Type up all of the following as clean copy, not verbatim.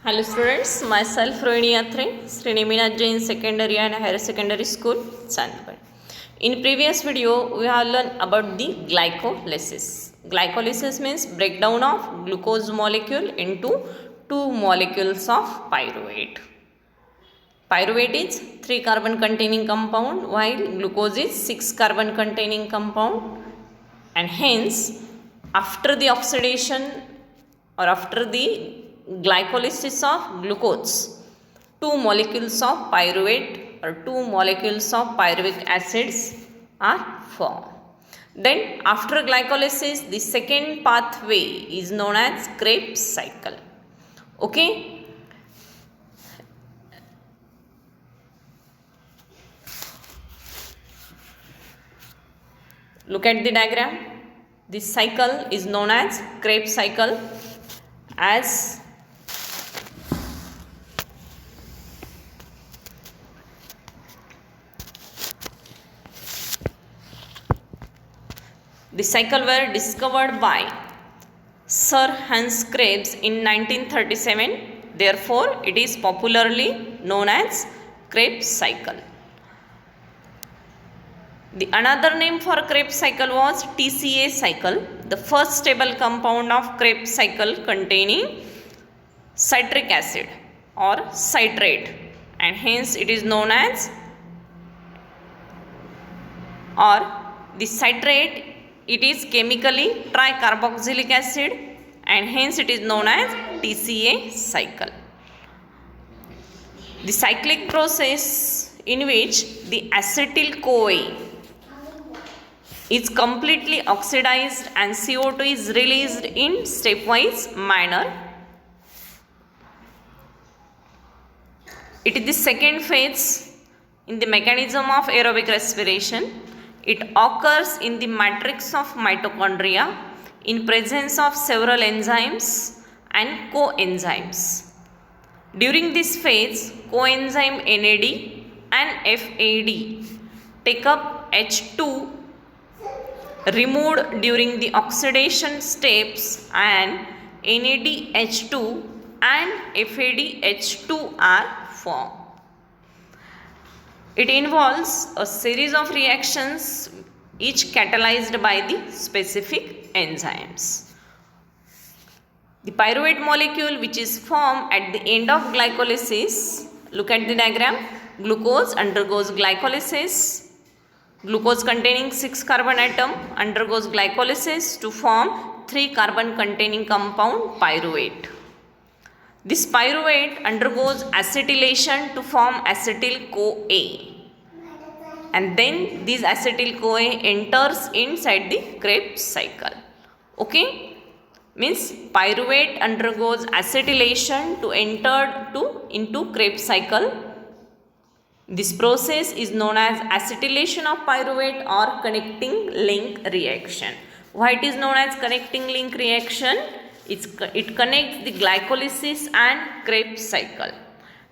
Hello students, myself Rohini Athre, Srinivinath Jain Secondary and Higher Secondary School, Chandipur. In previous video, we have learned about the glycolysis. Glycolysis means breakdown of glucose molecule into two molecules of pyruvate. Pyruvate is 3 carbon containing compound while glucose is 6 carbon containing compound, and hence after the oxidation or after the glycolysis of glucose, two molecules of pyruvate or two molecules of pyruvic acids are formed. Then after glycolysis, the second pathway is known as Krebs cycle. Okay. Look at the diagram. This cycle is known as Krebs cycle. As the cycle were discovered by Sir Hans Krebs in 1937. Therefore, it is popularly known as Krebs cycle. The another name for Krebs cycle was TCA cycle, the first stable compound of Krebs cycle containing citric acid or citrate, and hence it is known as, or the citrate, it is chemically tricarboxylic acid, and hence it is known as TCA cycle. The cyclic process in which the acetyl-CoA is completely oxidized and CO2 is released in stepwise manner. It is the second phase in the mechanism of aerobic respiration. It occurs in the matrix of mitochondria in presence of several enzymes and coenzymes. During this phase, coenzyme NAD and FAD take up H2 removed during the oxidation steps, and NADH2 and FADH2 are formed. It involves a series of reactions, each catalyzed by the specific enzymes. The pyruvate molecule which is formed at the end of glycolysis, look at the diagram. Glucose undergoes glycolysis. Glucose containing 6 carbon atom undergoes glycolysis to form 3 carbon containing compound pyruvate. This pyruvate undergoes acetylation to form acetyl-CoA, and then this acetyl-CoA enters inside the Krebs cycle. Okay, means pyruvate undergoes acetylation to enter into Krebs cycle. This process is known as acetylation of pyruvate or connecting link reaction. Why it is known as connecting link reaction? It connects the glycolysis and Krebs cycle.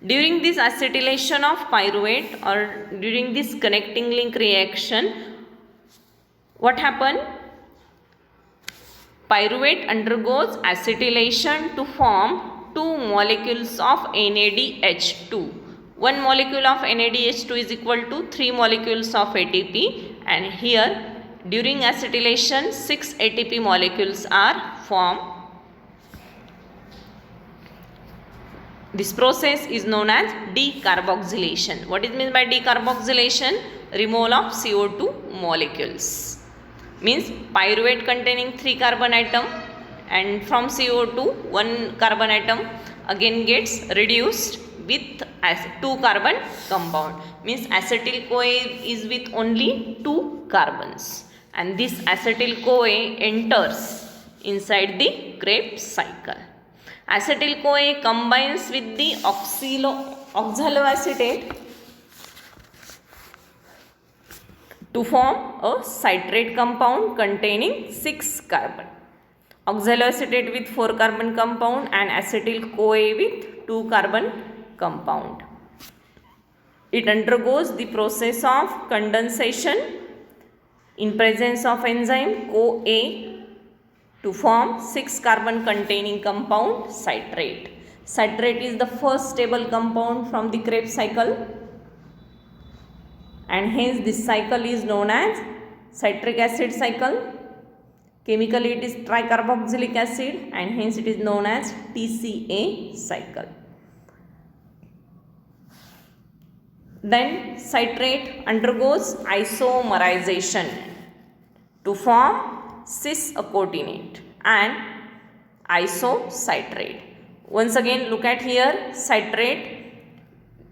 During this acetylation of pyruvate or during this connecting link reaction, what happens? Pyruvate undergoes acetylation to form two molecules of NADH2. One molecule of NADH2 is equal to 3 molecules of ATP, and here during acetylation 6 ATP molecules are formed. This process is known as decarboxylation. What is meant by decarboxylation? Removal of CO2 molecules. Means pyruvate containing 3 carbon atom, and from CO2 1 carbon atom again gets reduced with 2 carbon compound. Means acetyl-CoA is with only 2 carbons, and this acetyl-CoA enters inside the Krebs cycle. Acetyl-CoA combines with the oxaloacetate to form a citrate compound containing 6 carbon. Oxaloacetate with 4 carbon compound and acetyl-CoA with 2 carbon compound. It undergoes the process of condensation in presence of enzyme CoA to form 6 carbon containing compound citrate. Citrate is the first stable compound from the Krebs cycle, and hence this cycle is known as citric acid cycle. Chemically it is tricarboxylic acid, and hence it is known as TCA cycle. Then citrate undergoes isomerization to form cis-acontinate and isocitrate. Once again, look at here, citrate,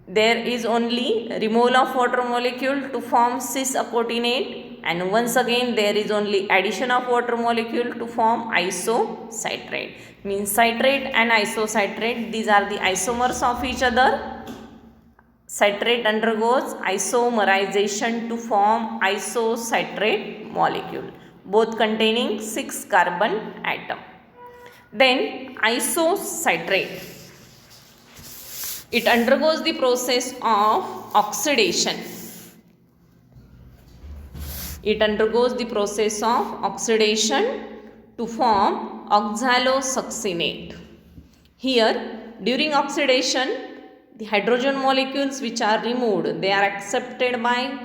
there is only removal of water molecule to form cis-acontinate, and once again there is only addition of water molecule to form isocitrate. Means citrate and isocitrate, these are the isomers of each other. Citrate undergoes isomerization to form isocitrate molecule, both containing 6 carbon atom. Then isocitrate, it undergoes the process of oxidation. It undergoes the process of oxidation to form oxalosuccinate. Here, during oxidation, the hydrogen molecules which are removed, they are accepted by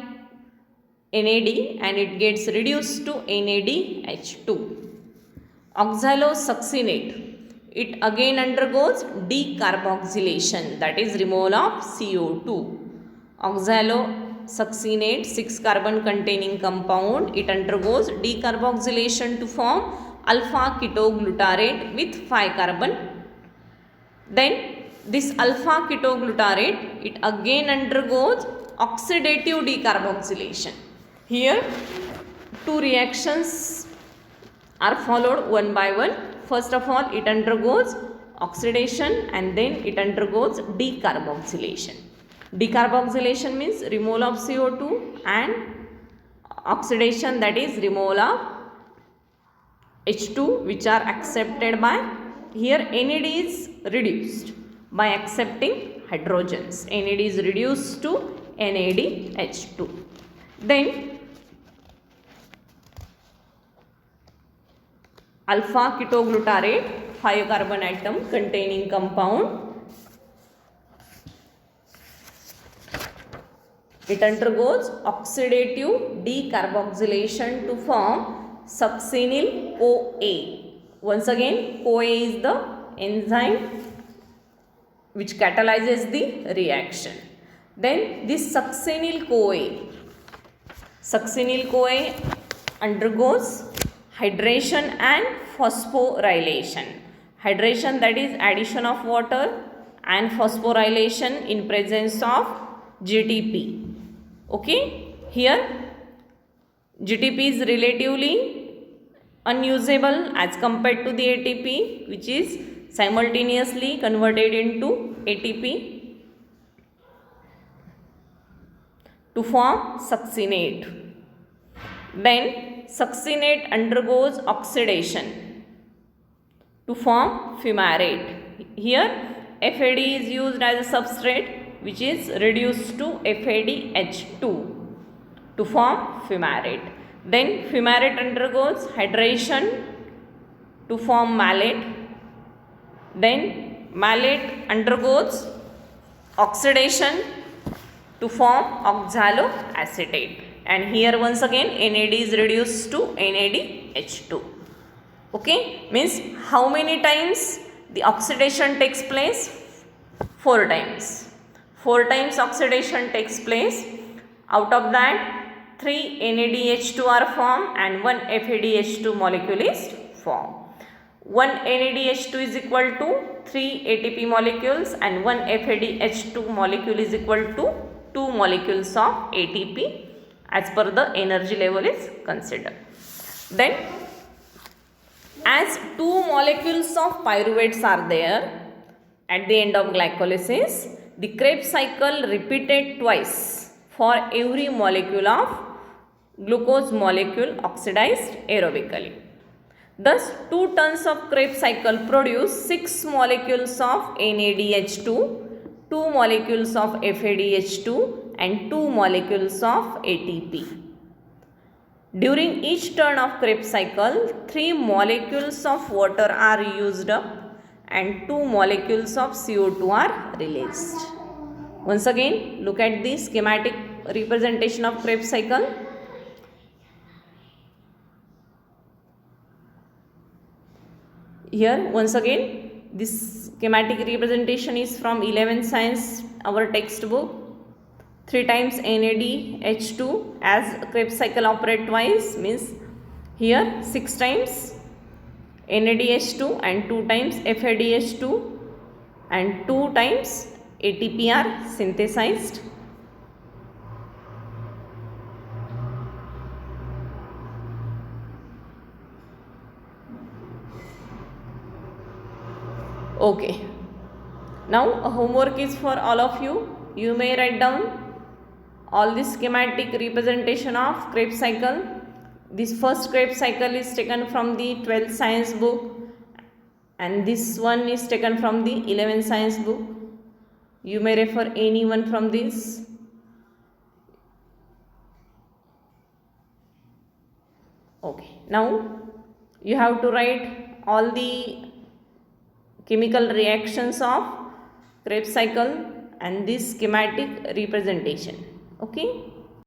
NAD and it gets reduced to NADH2. Oxalosuccinate, it again undergoes decarboxylation, that is removal of CO2. Oxalosuccinate, 6 carbon containing compound, it undergoes decarboxylation to form alpha ketoglutarate with 5 carbon. Then this alpha ketoglutarate, it again undergoes oxidative decarboxylation. Here 2 reactions are followed one by one. First of all, it undergoes oxidation and then it undergoes decarboxylation. Decarboxylation means removal of CO2, and oxidation, that is removal of H2 which are accepted by, here NAD is reduced by accepting hydrogens. NAD is reduced to NADH2. Then alpha ketoglutarate, 5 carbon atom containing compound, it undergoes oxidative decarboxylation to form succinyl-CoA. Once again, CoA is the enzyme which catalyzes the reaction. Then this succinyl-CoA undergoes hydration and phosphorylation. Hydration, that is addition of water, and phosphorylation in presence of GTP. Okay, here GTP is relatively unusable as compared to the ATP, which is simultaneously converted into ATP to form succinate. Then succinate undergoes oxidation to form fumarate. Here FAD is used as a substrate which is reduced to FADH2 to form fumarate. Then fumarate undergoes hydration to form malate. Then malate undergoes oxidation to form oxaloacetate. And here once again NAD is reduced to NADH2. Okay, means how many times the oxidation takes place? 4 times. 4 times oxidation takes place. Out of that 3 NADH2 are formed and 1 FADH2 molecule is formed. 1 NADH2 is equal to 3 ATP molecules and 1 FADH2 molecule is equal to 2 molecules of ATP as per the energy level is considered. Then as 2 molecules of pyruvates are there at the end of glycolysis, the Krebs cycle repeated twice for every molecule of glucose molecule oxidized aerobically. Thus 2 turns of Krebs cycle produce 6 molecules of NADH2, 2 molecules of FADH2 and 2 molecules of ATP. During each turn of Krebs cycle, 3 molecules of water are used up and 2 molecules of CO2 are released. Once again, look at the schematic representation of Krebs cycle. Here, once again, this schematic representation is from 11th science, our textbook. 3 times NADH2 as Krebs cycle operate twice, means here 6 times NADH2 and 2 times FADH2 and 2 times ATP are synthesized. Okay. Now a homework is for all of you. You may write down all this schematic representation of Krebs cycle. This first Krebs cycle is taken from the 12th science book and this one is taken from the 11th science book. You may refer any one from this. Okay, now you have to write all the chemical reactions of Krebs cycle and this schematic representation. Okay.